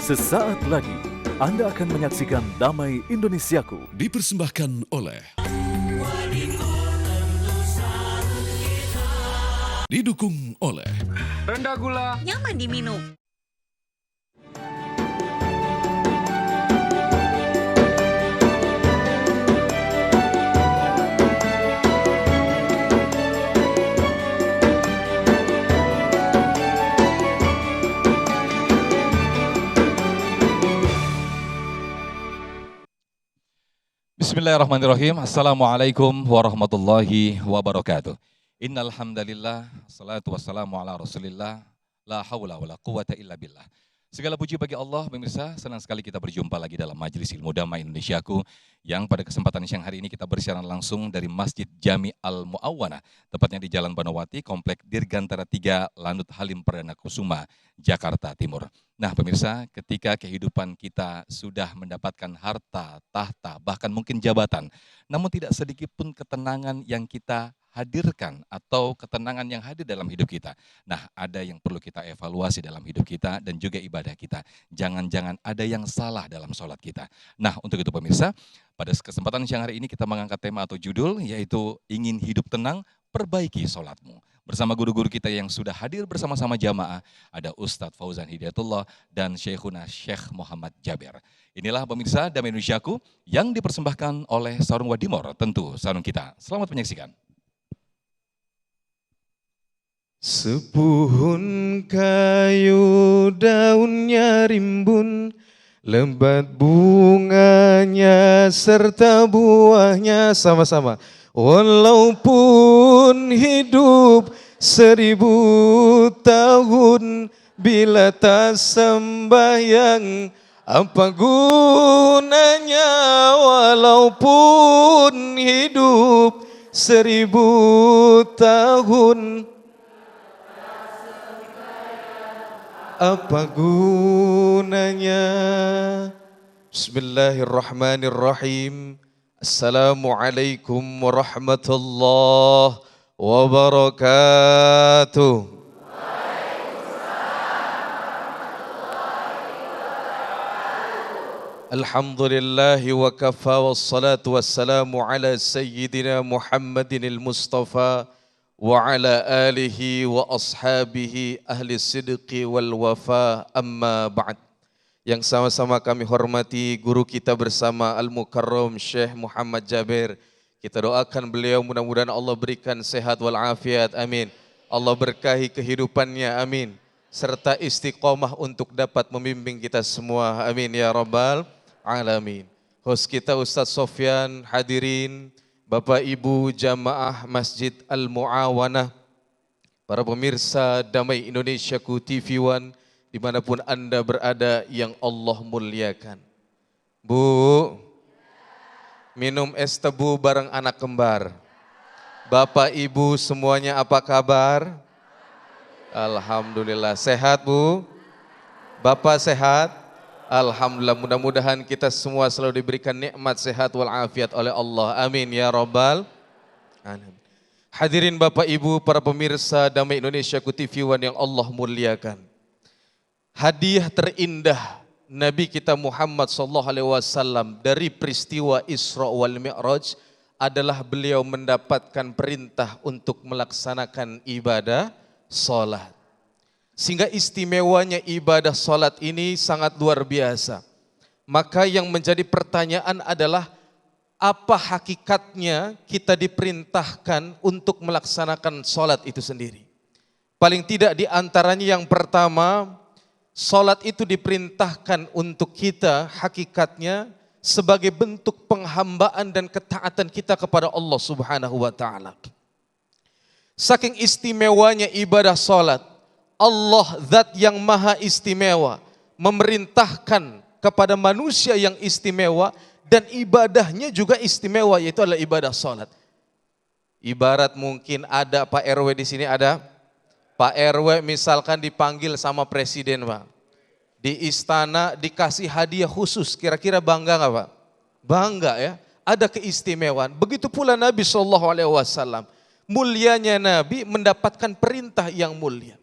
Sesaat lagi Anda akan menyaksikan Damai Indonesiaku. Dipersembahkan oleh didukung oleh rendah gula, nyaman diminum. Bismillahirrahmanirrahim. Assalamualaikum warahmatullahi wabarakatuh. Innal hamdalillah, salatu wassalamu ala Rasulillah, la haula wala quwata illa billah. Segala puji bagi Allah, pemirsa. Senang sekali kita berjumpa lagi dalam Majelis Ilmu Damai Indonesiaku yang pada kesempatan siang hari ini kita bersiaran langsung dari Masjid Jami Al-Mu'awwanah, tepatnya di Jalan Banowati, Komplek Dirgantara 3, Lanut Halim Perdana Kusuma, Jakarta Timur. Nah pemirsa, ketika kehidupan kita sudah mendapatkan harta, tahta, bahkan mungkin jabatan, namun tidak sedikit pun ketenangan yang kita hadirkan atau ketenangan yang hadir dalam hidup kita. Nah, ada yang perlu kita evaluasi dalam hidup kita dan juga ibadah kita. Jangan-jangan ada yang salah dalam sholat kita. Nah, untuk itu pemirsa, pada kesempatan siang hari ini kita mengangkat tema atau judul yaitu ingin hidup tenang, perbaiki sholatmu. Bersama guru-guru kita yang sudah hadir bersama-sama jamaah, ada Ustadz Fauzan Hidayatullah dan Syekhuna Syekh Muhammad Jaber. Inilah pemirsa Damai Indonesiaku yang dipersembahkan oleh Sarung Wadimor, tentu sarung kita. Selamat menyaksikan. Sepuhun kayu daunnya rimbun, lebat bunganya serta buahnya sama-sama. Walaupun hidup 1000 tahun, bila tak sembahyang apa gunanya? Walaupun hidup 1000 tahun, apa gunanya? Bismillahirrahmanirrahim. Assalamualaikum warahmatullahi wabarakatuh. Alhamdulillahi wa kafa wassalatu wassalamu ala sayyidina Muhammadinil Mustafa wa ala alihi wa ashabihi ahli sidqi wal wafa, amma ba'd. Yang sama-sama kami hormati guru kita bersama Al-Mukarram Syekh Muhammad Jaber. Kita doakan beliau mudah-mudahan Allah berikan sehat wal afiat, amin. Allah berkahi kehidupannya, amin. Serta istiqomah untuk dapat membimbing kita semua, amin ya rabbal alamin. Host kita Ustadz Sofyan, hadirin, Bapak Ibu jamaah Masjid Al-Mu'awwanah, para pemirsa Damai Indonesiaku TV One, dimanapun Anda berada yang Allah muliakan. Bu, minum es tebu bareng anak kembar. Bapak Ibu semuanya apa kabar? Alhamdulillah. Sehat Bu? Bapak sehat? Alhamdulillah, mudah-mudahan kita semua selalu diberikan nikmat sehat wal afiat oleh Allah. Amin ya rabbal alamin. Hadirin Bapak Ibu, para pemirsa Damai Indonesiaku TV One yang Allah muliakan. Hadiah terindah Nabi kita Muhammad SAW dari peristiwa Isra wal Mi'raj adalah beliau mendapatkan perintah untuk melaksanakan ibadah salat. Sehingga istimewanya ibadah salat ini sangat luar biasa. Maka yang menjadi pertanyaan adalah apa hakikatnya kita diperintahkan untuk melaksanakan salat itu sendiri. Paling tidak di antaranya yang pertama, salat itu diperintahkan untuk kita hakikatnya sebagai bentuk penghambaan dan ketaatan kita kepada Allah Subhanahu wa taala. Saking istimewanya ibadah salat, Allah zat yang maha istimewa memerintahkan kepada manusia yang istimewa dan ibadahnya juga istimewa, yaitu adalah ibadah salat. Ibarat mungkin ada Pak RW di sini, ada Pak RW misalkan dipanggil sama presiden Pak, di istana dikasih hadiah khusus, kira-kira bangga nggak Pak? Bangga ya, ada keistimewaan. Begitu pula Nabi SAW, mulianya Nabi mendapatkan perintah yang mulia.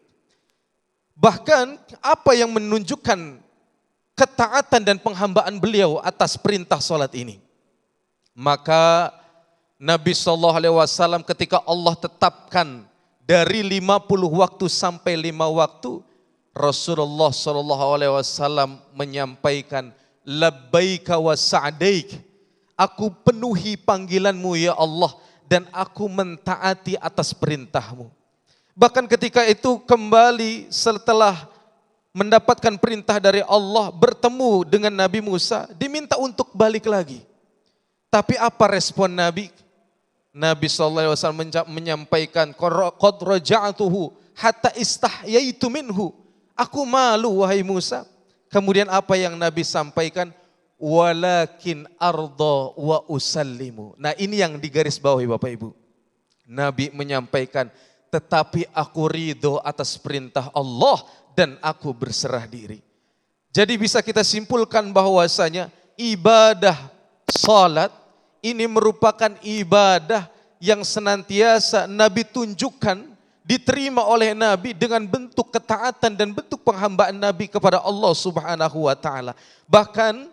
Bahkan apa yang menunjukkan ketaatan dan penghambaan beliau atas perintah salat ini. Maka Nabi SAW ketika Allah tetapkan dari 50 waktu sampai 5 waktu, Rasulullah SAW menyampaikan, labbaika wa sa'daik, aku penuhi panggilanmu ya Allah, dan aku mentaati atas perintahmu. Bahkan ketika itu kembali setelah mendapatkan perintah dari Allah, bertemu dengan Nabi Musa, diminta untuk balik lagi. Tapi apa respon Nabi? Nabi SAW menyampaikan, qad raja'tuhu hatta istahyaitu minhu. Aku malu wahai Musa. Kemudian apa yang Nabi sampaikan? Walakin arda wa usallimu. Nah, ini yang digaris bawahi Bapak Ibu. Nabi menyampaikan, tetapi aku ridho atas perintah Allah dan aku berserah diri. Jadi bisa kita simpulkan bahwasanya ibadah salat ini merupakan ibadah yang senantiasa Nabi tunjukkan, diterima oleh Nabi dengan bentuk ketaatan dan bentuk penghambaan Nabi kepada Allah Subhanahu wa taala. Bahkan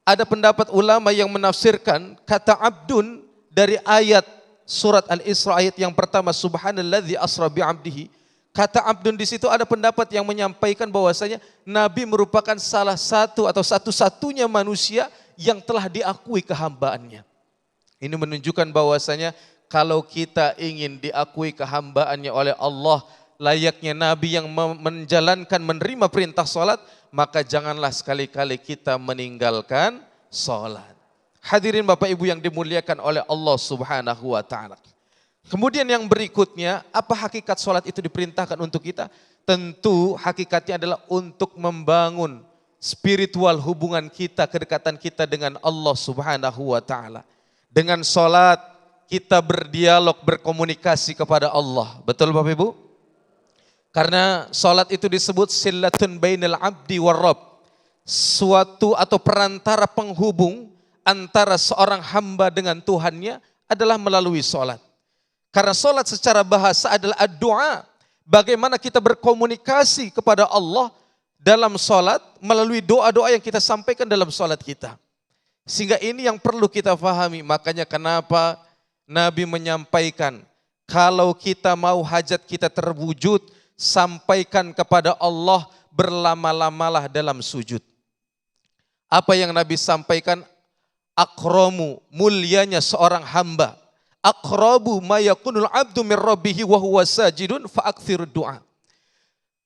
ada pendapat ulama yang menafsirkan kata abdun dari ayat surat Al-Isra ayat yang pertama, subhanalladzi asra bi'abdihi. Kata abdun di situ ada pendapat yang menyampaikan bahwasanya Nabi merupakan salah satu atau satu-satunya manusia yang telah diakui kehambaannya. Ini menunjukkan bahwasanya kalau kita ingin diakui kehambaannya oleh Allah, layaknya Nabi yang menjalankan, menerima perintah salat, maka janganlah sekali-kali kita meninggalkan salat. Hadirin Bapak Ibu yang dimuliakan oleh Allah Subhanahu wa taala. Kemudian yang berikutnya, apa hakikat salat itu diperintahkan untuk kita? Tentu hakikatnya adalah untuk membangun spiritual hubungan kita, kedekatan kita dengan Allah Subhanahu wa taala. Dengan salat kita berdialog, berkomunikasi kepada Allah. Betul Bapak Ibu? Karena salat itu disebut silatun bainal abdi war rabb. Suatu atau perantara penghubung antara seorang hamba dengan Tuhannya adalah melalui salat. Karena salat secara bahasa adalah doa. Bagaimana kita berkomunikasi kepada Allah dalam salat melalui doa-doa yang kita sampaikan dalam salat kita. Sehingga ini yang perlu kita pahami. Makanya kenapa Nabi menyampaikan, kalau kita mau hajat kita terwujud, sampaikan kepada Allah, berlama-lamalah dalam sujud. Apa yang Nabi sampaikan? Akramu, mulianya seorang hamba. Akrabu ma yakunul abdu min rabbihi wa huwa sajidun fa'akthirud du'a.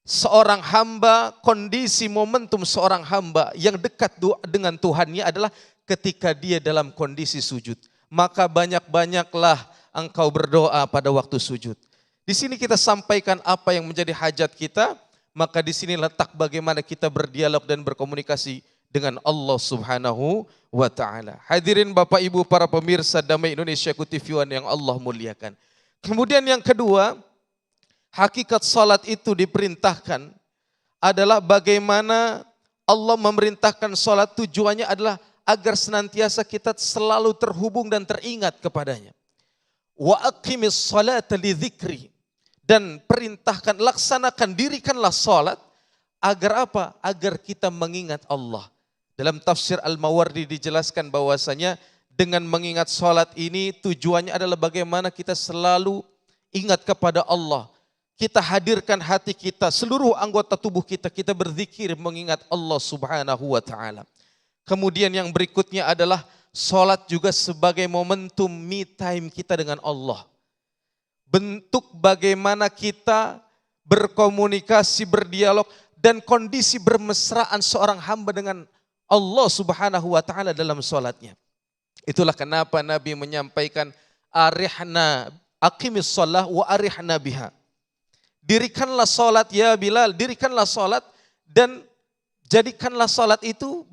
Seorang hamba, kondisi momentum seorang hamba yang dekat dengan Tuhannya adalah ketika dia dalam kondisi sujud. Maka banyak-banyaklah engkau berdoa pada waktu sujud. Di sini kita sampaikan apa yang menjadi hajat kita, maka di sini letak bagaimana kita berdialog dan berkomunikasi dengan Allah Subhanahu wa taala. Hadirin Bapak Ibu para pemirsa Damai Indonesia TV One yang Allah muliakan. Kemudian yang kedua, hakikat salat itu diperintahkan adalah bagaimana Allah memerintahkan salat, tujuannya adalah agar senantiasa kita selalu terhubung dan teringat kepadanya. Wa aqimis salata li dzikri, dan perintahkan, laksanakan, dirikanlah salat agar apa? Agar kita mengingat Allah. Dalam tafsir Al-Mawardi dijelaskan bahwasanya dengan mengingat salat ini tujuannya adalah bagaimana kita selalu ingat kepada Allah. Kita hadirkan hati kita, seluruh anggota tubuh kita, kita berzikir mengingat Allah Subhanahu wa taala. Kemudian yang berikutnya adalah salat juga sebagai momentum me time kita dengan Allah. Bentuk bagaimana kita berkomunikasi, berdialog, dan kondisi bermesraan seorang hamba dengan Allah Subhanahu wa taala dalam salatnya. Itulah kenapa Nabi menyampaikan arihna aqimis shalah wa arihna biha. Dirikanlah salat ya Bilal, dirikanlah salat dan jadikanlah salat itu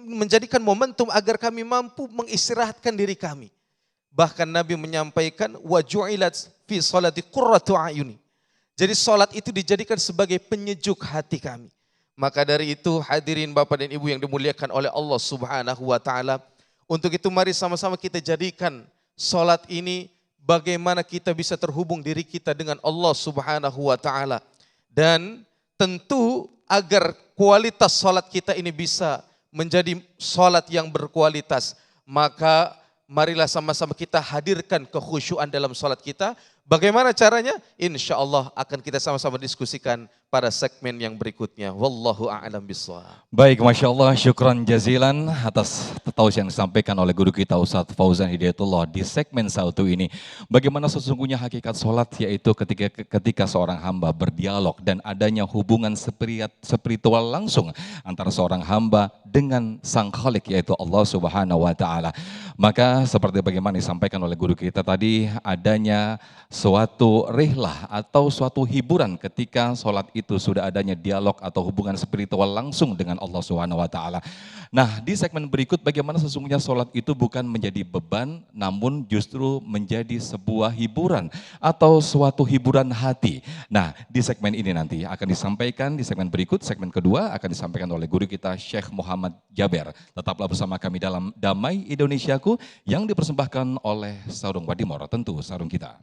menjadikan momentum agar kami mampu mengistirahatkan diri kami. Bahkan Nabi menyampaikan wa ju'ilat fi salati qurratu ayuni. Jadi salat itu dijadikan sebagai penyejuk hati kami. Maka dari itu hadirin Bapak dan Ibu yang dimuliakan oleh Allah Subhanahu wa taala, untuk itu mari sama-sama kita jadikan salat ini bagaimana kita bisa terhubung diri kita dengan Allah Subhanahu wa taala. Dan tentu agar kualitas sholat kita ini bisa menjadi sholat yang berkualitas, maka marilah sama-sama kita hadirkan kekhusyuan dalam sholat kita. Bagaimana caranya? Insya Allah akan kita sama-sama diskusikan pada segmen yang berikutnya. Wallahu a'lam bishawab. Baik, Masya Allah, syukran jazilan atas tausiah yang disampaikan oleh guru kita Ustadz Fauzan Hidayatullah di segmen 1 ini. Bagaimana sesungguhnya hakikat sholat, yaitu ketika seorang hamba berdialog dan adanya hubungan spiritual langsung antara seorang hamba dengan Sang Khalik, yaitu Allah Subhanahu wa Ta'ala. Maka seperti bagaimana disampaikan oleh guru kita tadi, adanya suatu rihlah atau suatu hiburan ketika sholat itu sudah adanya dialog atau hubungan spiritual langsung dengan Allah Subhanahu wa Ta'ala. Nah, di segmen berikut bagaimana sesungguhnya sholat itu bukan menjadi beban, namun justru menjadi sebuah hiburan atau suatu hiburan hati. Nah, di segmen ini nanti akan disampaikan, di segmen berikut, segmen kedua akan disampaikan oleh guru kita Syekh Muhammad Jaber. Tetaplah bersama kami dalam Damai Indonesiaku yang dipersembahkan oleh Sarung Wadimor, tentu sarung kita.